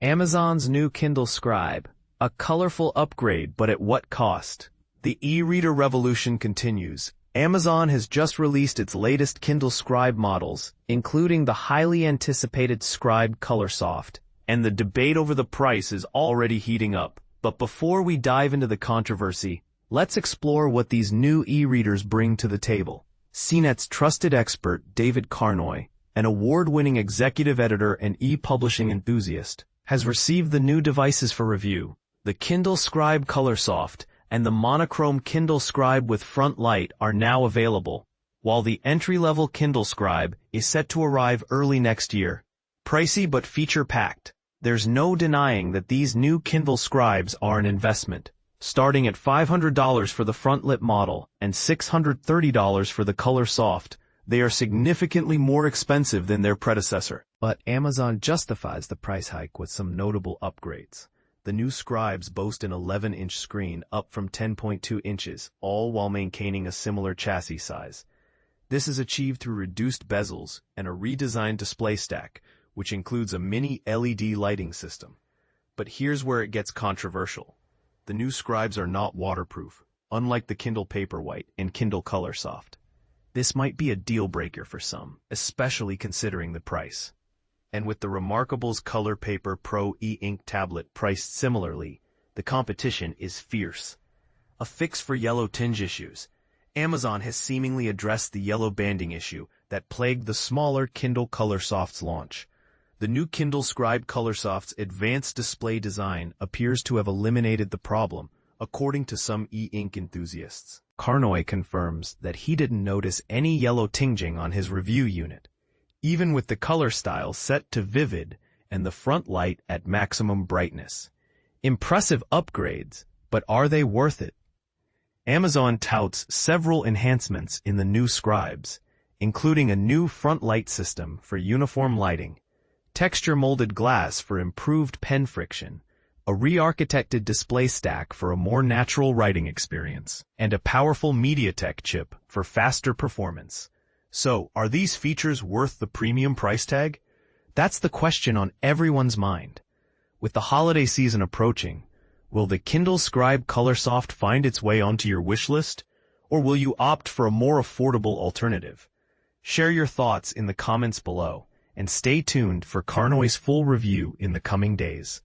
Amazon's new Kindle Scribe, a colorful upgrade, but at what cost? The e-reader revolution continues. Amazon has just released its latest Kindle Scribe models, including the highly anticipated Scribe Colorsoft, and the debate over the price is already heating up. But before we dive into the controversy, let's explore what these new e-readers bring to the table. CNET's trusted expert, David Carnoy, an award-winning executive editor and e-publishing enthusiast, has received the new devices for review. The Kindle Scribe Colorsoft and the monochrome Kindle Scribe with front light are now available, while the entry-level Kindle Scribe is set to arrive early next year. Pricey but feature-packed, there's no denying that these new Kindle Scribes are an investment. Starting at $500 for the front-lit model and $630 for the Colorsoft, they are significantly more expensive than their predecessor. But Amazon justifies the price hike with some notable upgrades. The new Scribes boast an 11-inch screen up from 10.2 inches, all while maintaining a similar chassis size. This is achieved through reduced bezels and a redesigned display stack, which includes a mini LED lighting system. But here's where it gets controversial. The new Scribes are not waterproof, unlike the Kindle Paperwhite and Kindle Colorsoft. This might be a deal-breaker for some, especially considering the price. And with the Remarkable's Color Paper Pro e-ink tablet priced similarly, the competition is fierce. A fix for yellow tinge issues. Amazon has seemingly addressed the yellow banding issue that plagued the smaller Kindle Colorsoft's launch. The new Kindle Scribe Colorsoft's advanced display design appears to have eliminated the problem, according to some e-ink enthusiasts. Carnoy confirms that he didn't notice any yellow tinging on his review unit, even with the color style set to vivid and the front light at maximum brightness. Impressive upgrades, but are they worth it? Amazon touts several enhancements in the new Scribes, including a new front light system for uniform lighting, texture-molded glass for improved pen friction, a re-architected display stack for a more natural writing experience, and a powerful MediaTek chip for faster performance. So, are these features worth the premium price tag? That's the question on everyone's mind. With the holiday season approaching, will the Kindle Scribe Colorsoft find its way onto your wish list, or will you opt for a more affordable alternative? Share your thoughts in the comments below, and stay tuned for Carnoy's full review in the coming days.